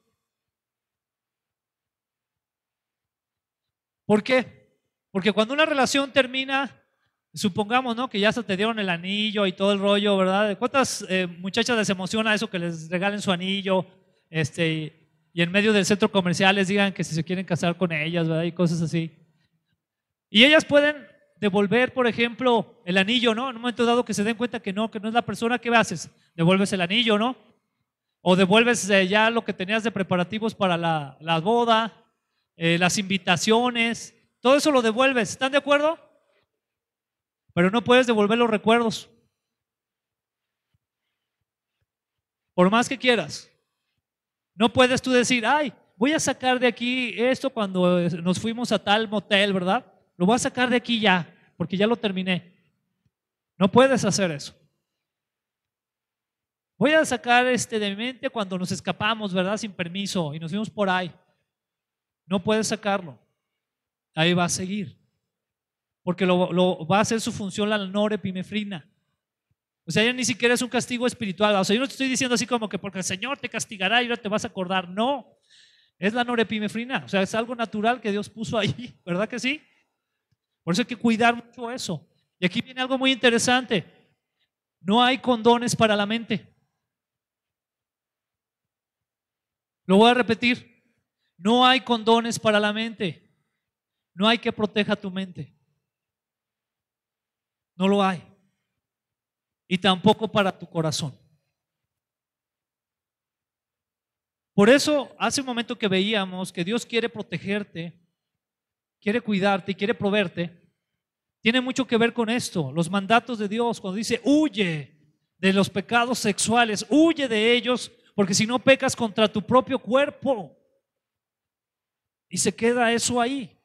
¿Por qué? Porque cuando una relación termina, supongamos, ¿no? Que ya se te dieron el anillo y todo el rollo, ¿verdad? ¿Cuántas muchachas les emociona eso que les regalen su anillo y en medio del centro comercial les digan que si se quieren casar con ellas, ¿verdad? Y cosas así. Y ellas pueden devolver, por ejemplo, el anillo, ¿no? En un momento dado que se den cuenta que no es la persona, ¿qué haces? Devuelves el anillo, ¿no? O devuelves ya lo que tenías de preparativos para la boda, las invitaciones, todo eso lo devuelves. ¿Están de acuerdo? Pero no puedes devolver los recuerdos. Por más que quieras. No puedes tú decir, ay, voy a sacar de aquí esto cuando nos fuimos a tal motel, ¿verdad? Lo voy a sacar de aquí ya, porque ya lo terminé. No puedes hacer eso. Voy a sacar de mi mente cuando nos escapamos, ¿verdad? Sin permiso y nos fuimos por ahí. No puedes sacarlo. Ahí va a seguir. Porque lo va a hacer su función la norepinefrina. O sea, ya ni siquiera es un castigo espiritual. O sea, yo no te estoy diciendo así como que porque el Señor te castigará y ahora te vas a acordar. No. Es la norepinefrina, o sea, es algo natural que Dios puso ahí, ¿verdad que sí? Por eso hay que cuidar mucho eso. Y aquí viene algo muy interesante. No hay condones para la mente. Lo voy a repetir. No hay condones para la mente. No hay que proteja tu mente. No lo hay. Y tampoco para tu corazón. Por eso, hace un momento que veíamos que Dios quiere protegerte, quiere cuidarte y quiere proveerte, tiene mucho que ver con esto. Los mandatos de Dios, cuando dice, huye de los pecados sexuales, huye de ellos, porque si no pecas contra tu propio cuerpo. Y se queda eso ahí.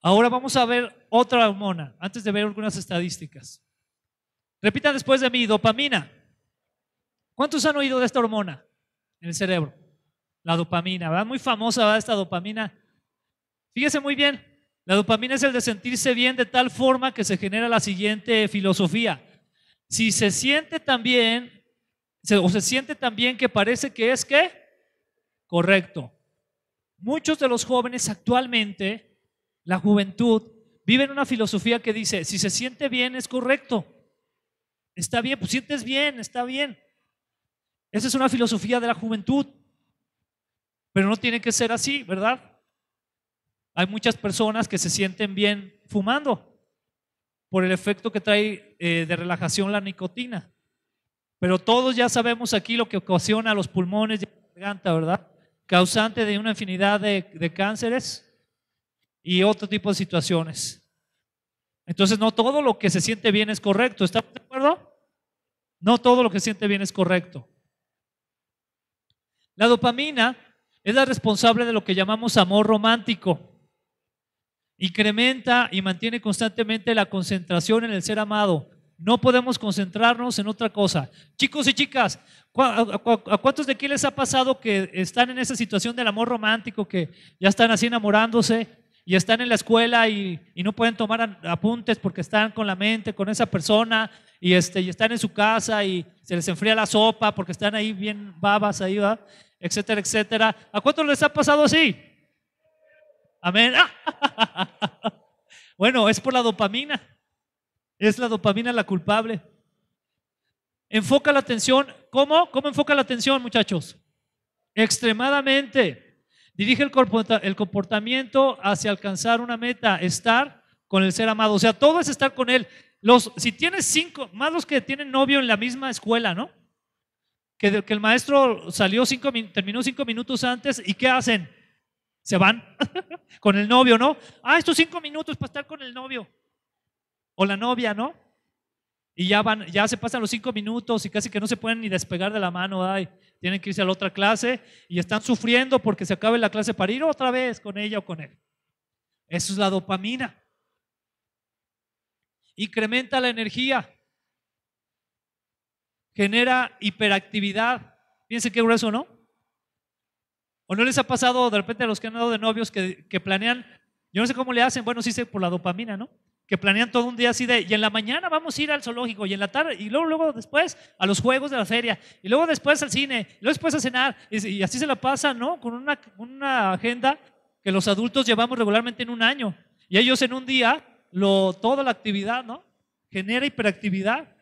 Ahora vamos a ver otra hormona, antes de ver algunas estadísticas. Repitan después de mí, dopamina. ¿Cuántos han oído de esta hormona en el cerebro? La dopamina, ¿verdad? Muy famosa, ¿verdad? Esta dopamina. Fíjese muy bien, la dopamina es el de sentirse bien de tal forma que se genera la siguiente filosofía. Si se siente tan bien, o se siente tan bien que parece que es ¿qué? Correcto. Muchos de los jóvenes actualmente, la juventud, viven una filosofía que dice, si se siente bien es correcto. Está bien, pues sientes bien, está bien. Esa es una filosofía de la juventud. Pero no tiene que ser así, ¿verdad? Hay muchas personas que se sienten bien fumando por el efecto que trae de relajación la nicotina. Pero todos ya sabemos aquí lo que ocasiona los pulmones y la garganta, ¿verdad? Causante de una infinidad de cánceres y otro tipo de situaciones. Entonces, no todo lo que se siente bien es correcto. ¿Estamos de acuerdo? No todo lo que se siente bien es correcto. La dopamina es la responsable de lo que llamamos amor romántico. Incrementa y mantiene constantemente la concentración en el ser amado. No podemos concentrarnos en otra cosa. Chicos y chicas, ¿a cuántos de aquí les ha pasado que están en esa situación del amor romántico, que ya están así enamorándose y están en la escuela y no pueden tomar apuntes porque están con la mente con esa persona y están en su casa y se les enfría la sopa porque están ahí bien babas ahí, ¿va? Etcétera, etcétera? ¿A cuántos les ha pasado así? Amén. Bueno, es por la dopamina. Es la dopamina la culpable. Enfoca la atención. ¿Cómo? ¿Cómo enfoca la atención, muchachos? Extremadamente. Dirige el comportamiento hacia alcanzar una meta, estar con el ser amado. O sea, todo es estar con él. Si tienes 5, más los que tienen novio en la misma escuela, ¿no? Que el maestro terminó 5 minutos antes y ¿qué hacen? Se van con el novio, ¿no? Estos 5 minutos para estar con el novio o la novia, ¿no? Y ya se pasan los 5 minutos y casi que no se pueden ni despegar de la mano, tienen que irse a la otra clase y están sufriendo porque se acabe la clase para ir otra vez con ella o con él. Eso es la dopamina. Incrementa la energía. Genera hiperactividad. Fíjense qué grueso, ¿no? ¿O no les ha pasado de repente a los que han dado de novios que planean, yo no sé cómo le hacen, bueno, sí sé por la dopamina, ¿no? Que planean todo un día así y en la mañana vamos a ir al zoológico y en la tarde, y luego después a los juegos de la feria, y luego después al cine, y luego después a cenar, y así se la pasan, ¿no? Con una agenda que los adultos llevamos regularmente en un año, y ellos en un día, toda la actividad, ¿no? Genera hiperactividad.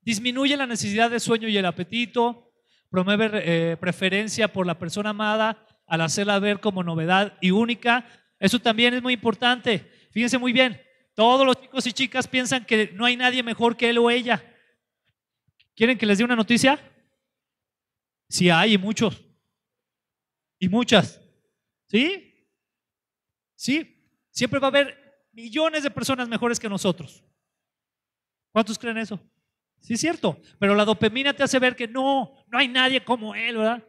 Disminuye la necesidad de sueño y el apetito, promueve preferencia por la persona amada al hacerla ver como novedad y única. Eso también es muy importante. Fíjense muy bien, todos los chicos y chicas piensan que no hay nadie mejor que él o ella. ¿Quieren que les dé una noticia? Sí hay, y muchos. Y muchas. ¿Sí? Sí. Siempre va a haber millones de personas mejores que nosotros. ¿Cuántos creen eso? Sí, es cierto, pero la dopamina te hace ver que no hay nadie como él, ¿verdad?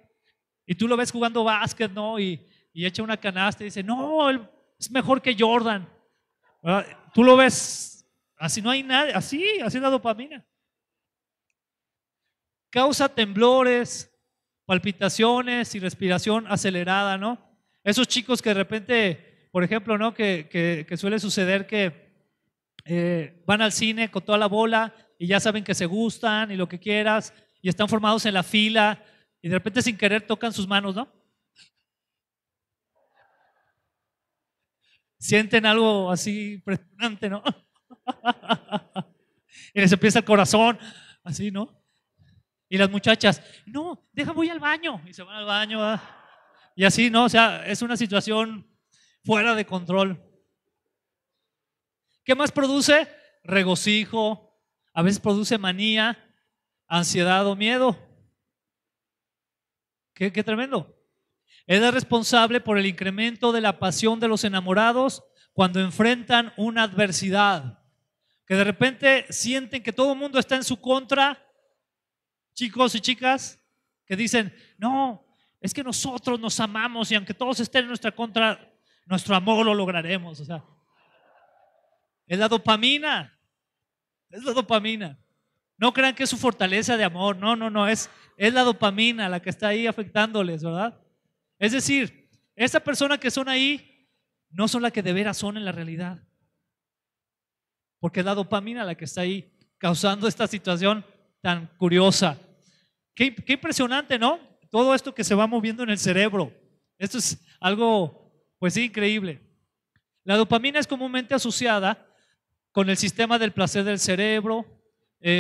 Y tú lo ves jugando básquet, ¿no? Y echa una canasta y dice, no, él es mejor que Jordan, ¿verdad? Tú lo ves, así no hay nadie, así es la dopamina. Causa temblores, palpitaciones y respiración acelerada, ¿no? Esos chicos que de repente, por ejemplo, ¿no? Que suele suceder que van al cine con toda la bola y ya saben que se gustan y lo que quieras, y están formados en la fila y de repente sin querer tocan sus manos, ¿no? Sienten algo así impresionante, ¿no? Y les empieza el corazón, así, ¿no? Y las muchachas, no, voy al baño. Y se van al baño, ¿verdad? Y así, ¿no? O sea, es una situación fuera de control. ¿Qué más produce? Regocijo, a veces produce manía, ansiedad o miedo. Qué tremendo. Es la responsable por el incremento de la pasión de los enamorados cuando enfrentan una adversidad. Que de repente sienten que todo el mundo está en su contra, chicos y chicas, que dicen, no, es que nosotros nos amamos y aunque todos estén en nuestra contra, nuestro amor lo lograremos. O sea, es la dopamina, es la dopamina. No crean que es su fortaleza de amor, no, es la dopamina la que está ahí afectándoles, ¿verdad? Es decir, esa persona que son ahí no son la que de veras son en la realidad. Porque es la dopamina la que está ahí causando esta situación tan curiosa. Qué impresionante, ¿no? Todo esto que se va moviendo en el cerebro. Esto es algo, pues sí, increíble. La dopamina es comúnmente asociada con el sistema del placer del cerebro,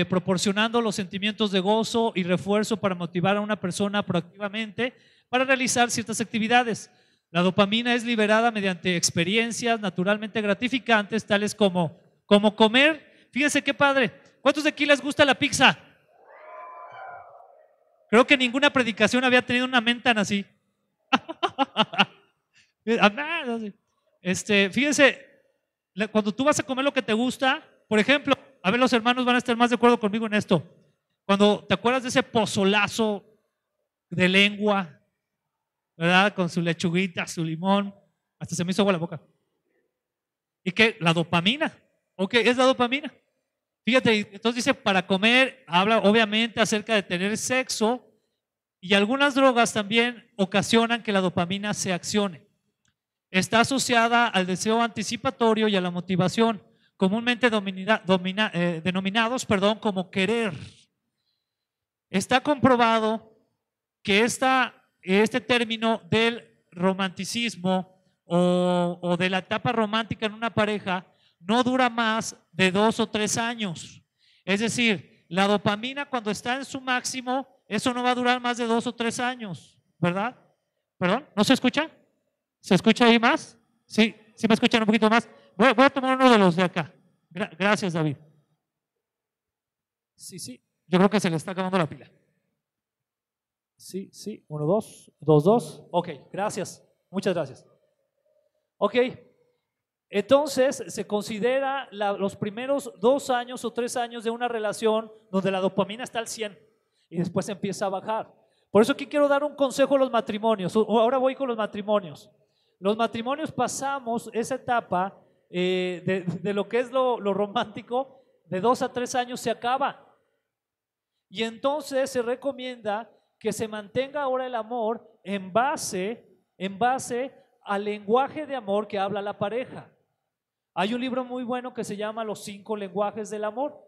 proporcionando los sentimientos de gozo y refuerzo para motivar a una persona proactivamente para realizar ciertas actividades. La dopamina es liberada mediante experiencias naturalmente gratificantes, tales como comer. Fíjense qué padre. ¿Cuántos de aquí les gusta la pizza? Creo que ninguna predicación había tenido una mente tan así. Fíjense, cuando tú vas a comer lo que te gusta, por ejemplo, a ver, los hermanos van a estar más de acuerdo conmigo en esto. Cuando te acuerdas de ese pozolazo de lengua, ¿verdad? Con su lechuguita, su limón, hasta se me hizo agua la boca. ¿Y qué? La dopamina. ¿Ok? Es la dopamina. Fíjate, entonces dice, para comer, habla obviamente acerca de tener sexo, y algunas drogas también ocasionan que la dopamina se accione. Está asociada al deseo anticipatorio y a la motivación, comúnmente denominados como querer. Está comprobado que este término del romanticismo o de la etapa romántica en una pareja no dura más de 2 o 3 años. Es decir, la dopamina cuando está en su máximo, eso no va a durar más de 2 o 3 años, ¿verdad? ¿Perdón? ¿No se escucha? ¿Se escucha ahí más? Sí, sí me escuchan un poquito más. Voy a tomar uno de los de acá. Gracias, David. Sí. Yo creo que se le está acabando la pila. Sí. 1, 2, 2, 2. Ok, gracias. Muchas gracias. Ok. Entonces se considera los primeros 2 años o 3 años de una relación donde la dopamina está al 100 y después empieza a bajar. Por eso aquí quiero dar un consejo a los matrimonios. Ahora voy con los matrimonios. Los matrimonios pasamos esa etapa de lo que es lo romántico, de 2 a 3 años se acaba. Y entonces se recomienda que se mantenga ahora el amor en base al lenguaje de amor que habla la pareja. Hay un libro muy bueno que se llama Los 5 lenguajes del amor.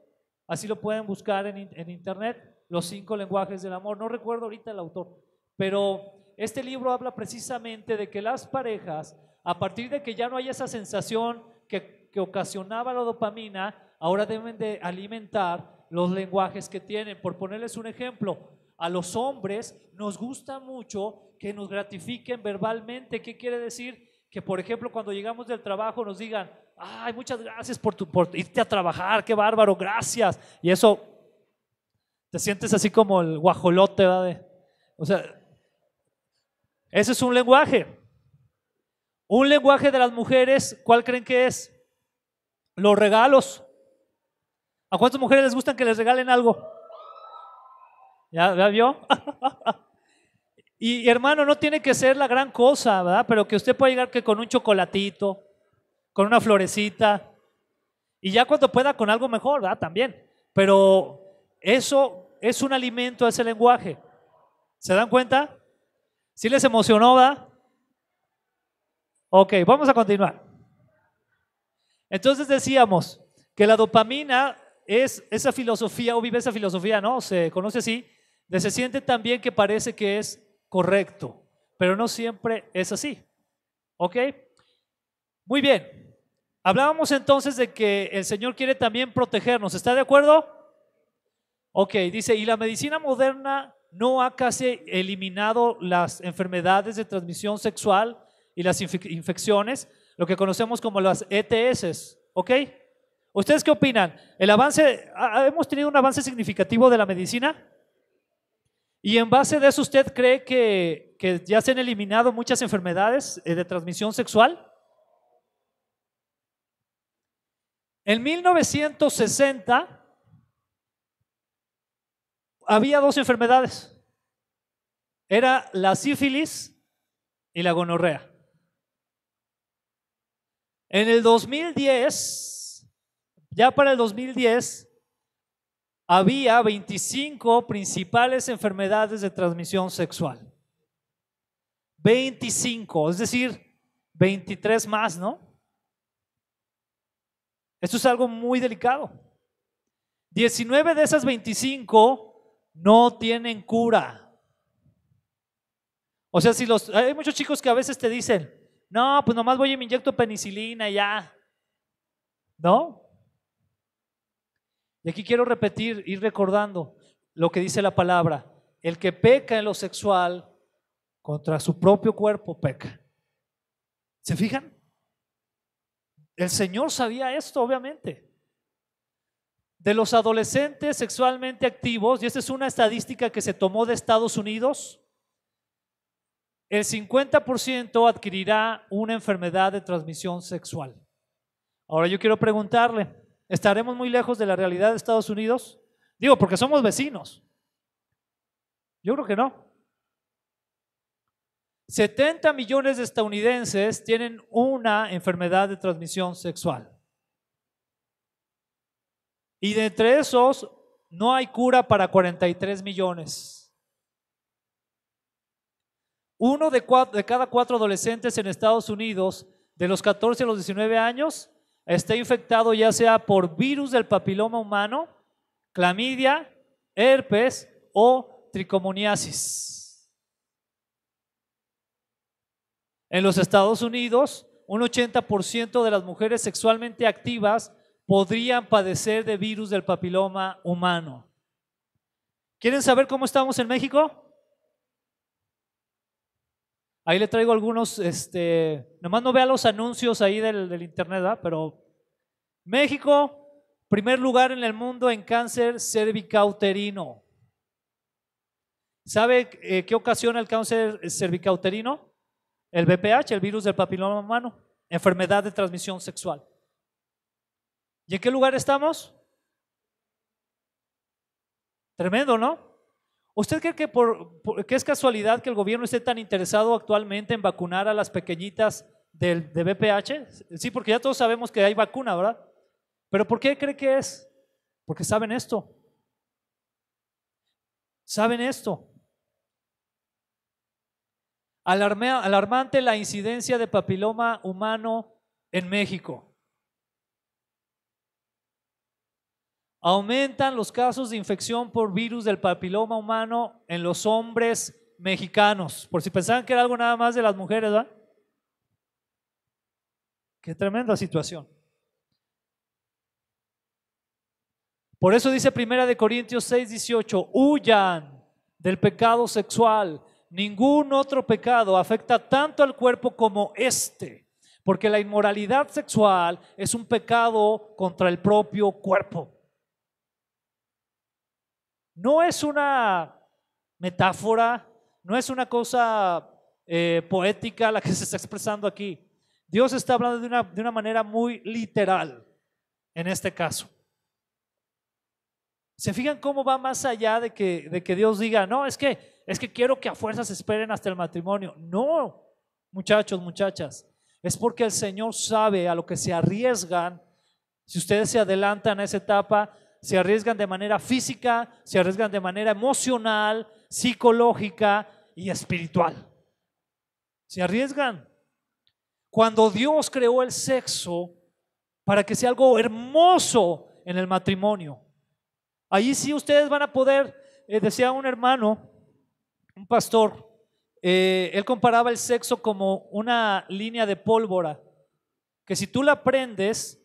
Así lo pueden buscar en internet, Los 5 lenguajes del amor. No recuerdo ahorita el autor, pero este libro habla precisamente de que las parejas, a partir de que ya no hay esa sensación que ocasionaba la dopamina, ahora deben de alimentar los lenguajes que tienen. Por ponerles un ejemplo, a los hombres nos gusta mucho que nos gratifiquen verbalmente. ¿Qué quiere decir? Que por ejemplo cuando llegamos del trabajo nos digan, ay, muchas gracias por irte a trabajar, qué bárbaro, gracias. Y eso, te sientes así como el guajolote, ¿verdad? O sea, ese es un lenguaje. Un lenguaje de las mujeres, ¿cuál creen que es? Los regalos. ¿A cuántas mujeres les gustan que les regalen algo? ¿Ya vio? Y hermano, no tiene que ser la gran cosa, ¿verdad? Pero que usted pueda llegar que con un chocolatito, con una florecita, y ya cuando pueda con algo mejor, ¿verdad? También. Pero eso es un alimento a ese lenguaje. ¿Se dan cuenta? ¿Sí les emocionó, verdad? Ok, vamos a continuar. Entonces decíamos que la dopamina es esa filosofía, o vive esa filosofía, ¿no? Se conoce así, de se siente tan bien que parece que es correcto, pero no siempre es así. ¿Ok? Muy bien. Hablábamos entonces de que el Señor quiere también protegernos. ¿Está de acuerdo? Ok, dice, y la medicina moderna no ha casi eliminado las enfermedades de transmisión sexual y las infecciones, lo que conocemos como las ETS. ¿Ok? ¿Ustedes qué opinan? ¿Hemos tenido un avance significativo de la medicina? Y en base de eso, ¿usted cree que ya se han eliminado muchas enfermedades de transmisión sexual? En 1960 había dos enfermedades. Era la sífilis y la gonorrea. En el 2010, ya para el 2010, había 25 principales enfermedades de transmisión sexual. 25, es decir, 23 más, ¿no? Esto es algo muy delicado. 19 de esas 25 no tienen cura. O sea, hay muchos chicos que a veces te dicen, no, pues nomás voy y me inyecto penicilina y ya. ¿No? Y aquí quiero repetir, ir recordando lo que dice la palabra. El que peca en lo sexual contra su propio cuerpo peca. ¿Se fijan? El Señor sabía esto, obviamente. De los adolescentes sexualmente activos, y esta es una estadística que se tomó de Estados Unidos, el 50% adquirirá una enfermedad de transmisión sexual. Ahora yo quiero preguntarle, ¿estaremos muy lejos de la realidad de Estados Unidos? Digo, porque somos vecinos. Yo creo que no. 70 millones de estadounidenses tienen una enfermedad de transmisión sexual. Y de entre esos, no hay cura para 43 millones. Uno de cada 4 adolescentes en Estados Unidos, de los 14 a los 19 años, está infectado ya sea por virus del papiloma humano, clamidia, herpes o tricomoniasis. En los Estados Unidos, un 80% de las mujeres sexualmente activas podrían padecer de virus del papiloma humano. ¿Quieren saber cómo estamos en México? Ahí le traigo algunos, nomás no vea los anuncios ahí del internet, ¿verdad? Pero México, primer lugar en el mundo en cáncer cervicouterino. ¿Sabe qué ocasiona el cáncer cervicouterino? El VPH, el virus del papiloma humano, enfermedad de transmisión sexual. ¿Y en qué lugar estamos? Tremendo, ¿no? ¿Usted cree que es casualidad que el gobierno esté tan interesado actualmente en vacunar a las pequeñitas de VPH? Sí, porque ya todos sabemos que hay vacuna, ¿verdad? ¿Pero por qué cree que es? Porque saben esto. Saben esto. Alarmante la incidencia de papiloma humano en México. Aumentan los casos de infección por virus del papiloma humano en los hombres mexicanos. Por si pensaban que era algo nada más de las mujeres, ¿verdad? Qué tremenda situación. Por eso dice 1 Corintios 6:18, huyan del pecado sexual. Ningún otro pecado afecta tanto al cuerpo como este, porque la inmoralidad sexual es un pecado contra el propio cuerpo. No es una metáfora, no es una cosa poética la que se está expresando aquí. Dios está hablando de una manera muy literal en este caso. ¿Se fijan cómo va más allá de que Dios diga, no, es que quiero que a fuerzas esperen hasta el matrimonio? No, muchachos, muchachas, es porque el Señor sabe a lo que se arriesgan. Si ustedes se adelantan a esa etapa, se arriesgan de manera física, se arriesgan de manera emocional, psicológica y espiritual. Se arriesgan. Cuando Dios creó el sexo para que sea algo hermoso en el matrimonio, ahí sí ustedes van a poder decía un hermano, un pastor, él comparaba el sexo como una línea de pólvora, que si tú la prendes,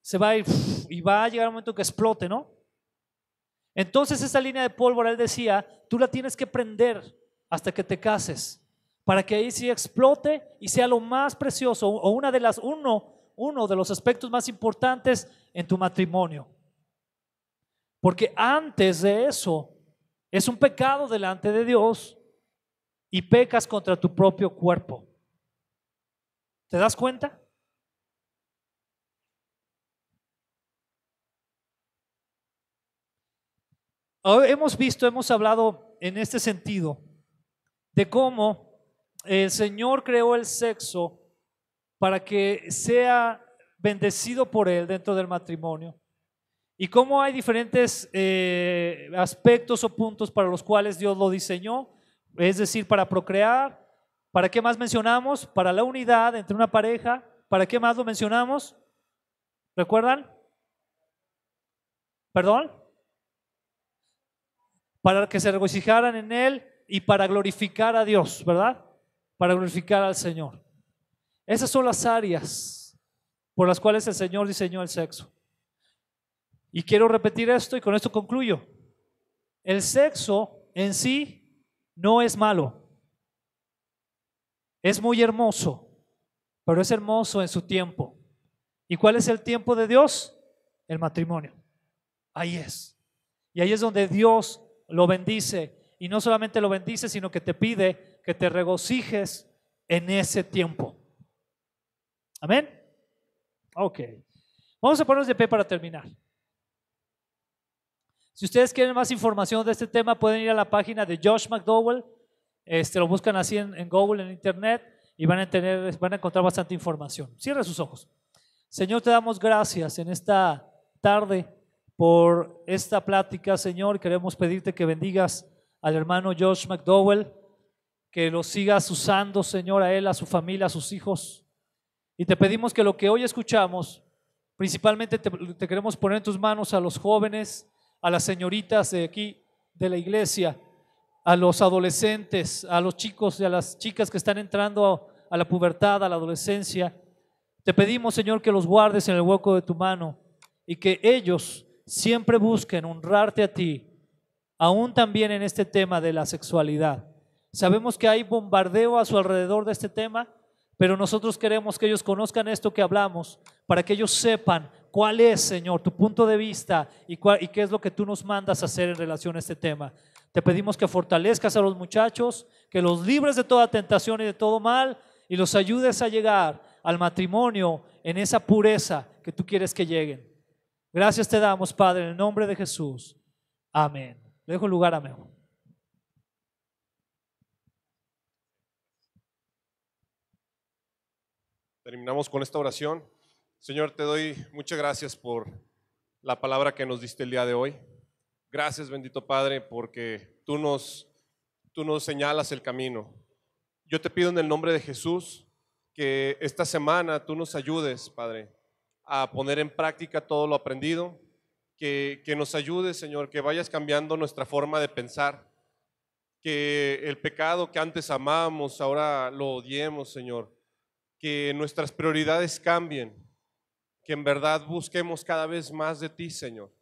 se va a ir y va a llegar un momento que explote, ¿no? Entonces esa línea de pólvora, él decía, tú la tienes que prender hasta que te cases, para que ahí sí explote y sea lo más precioso o uno de los aspectos más importantes en tu matrimonio. Porque antes de eso es un pecado delante de Dios y pecas contra tu propio cuerpo. ¿Te das cuenta? Hemos hablado en este sentido de cómo el Señor creó el sexo para que sea bendecido por Él dentro del matrimonio y cómo hay diferentes aspectos o puntos para los cuales Dios lo diseñó, es decir, para procrear. ¿Para qué más mencionamos? Para la unidad entre una pareja. ¿Para qué más lo mencionamos? ¿Recuerdan? ¿Perdón? Para que se regocijaran en Él y para glorificar a Dios, ¿verdad? Para glorificar al Señor. Esas son las áreas por las cuales el Señor diseñó el sexo. Y quiero repetir esto y con esto concluyo. El sexo en sí no es malo. Es muy hermoso, pero es hermoso en su tiempo. ¿Y cuál es el tiempo de Dios? El matrimonio. Ahí es. Y ahí es donde Dios lo bendice. Y no solamente lo bendice, sino que te pide que te regocijes en ese tiempo. Amén. Ok. Vamos a ponernos de pie para terminar. Si ustedes quieren más información de este tema, pueden ir a la página de Josh McDowell. Lo buscan así en Google, en internet, y van a encontrar bastante información. Cierra sus ojos. Señor, te damos gracias en esta tarde por esta plática, Señor. Queremos pedirte que bendigas al hermano Josh McDowell, que lo sigas usando, Señor, a él, a su familia, a sus hijos. Y te pedimos que lo que hoy escuchamos, principalmente te queremos poner en tus manos a los jóvenes, a las señoritas de aquí, de la iglesia, a los adolescentes, a los chicos y a las chicas que están entrando a la pubertad, a la adolescencia. Te pedimos, Señor, que los guardes en el hueco de tu mano y que ellos siempre busquen honrarte a ti, aún también en este tema de la sexualidad. Sabemos que hay bombardeo a su alrededor de este tema, pero nosotros queremos que ellos conozcan esto que hablamos, para que ellos sepan cuál es, Señor, tu punto de vista y qué es lo que tú nos mandas a hacer en relación a este tema. Te pedimos que fortalezcas a los muchachos, que los libres de toda tentación y de todo mal y los ayudes a llegar al matrimonio en esa pureza que tú quieres que lleguen. Gracias te damos, Padre, en el nombre de Jesús. Amén. Le dejo el lugar a Memo. Terminamos con esta oración. Señor, te doy muchas gracias por la palabra que nos diste el día de hoy. Gracias, bendito Padre, porque tú nos señalas el camino. Yo te pido en el nombre de Jesús que esta semana tú nos ayudes, Padre, a poner en práctica todo lo aprendido, que nos ayudes, Señor, que vayas cambiando nuestra forma de pensar, que el pecado que antes amábamos ahora lo odiemos, Señor, que nuestras prioridades cambien, que en verdad busquemos cada vez más de ti, Señor,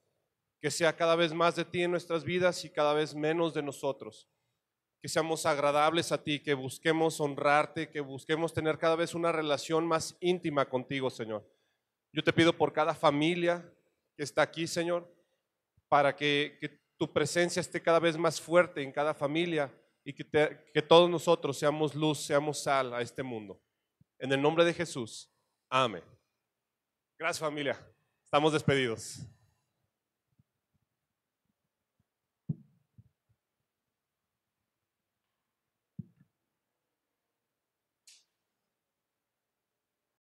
que sea cada vez más de ti en nuestras vidas y cada vez menos de nosotros, que seamos agradables a ti, que busquemos honrarte, que busquemos tener cada vez una relación más íntima contigo, Señor. Yo te pido por cada familia que está aquí, Señor, para que tu presencia esté cada vez más fuerte en cada familia y que todos nosotros seamos luz, seamos sal a este mundo. En el nombre de Jesús, amén. Gracias, familia. Estamos despedidos.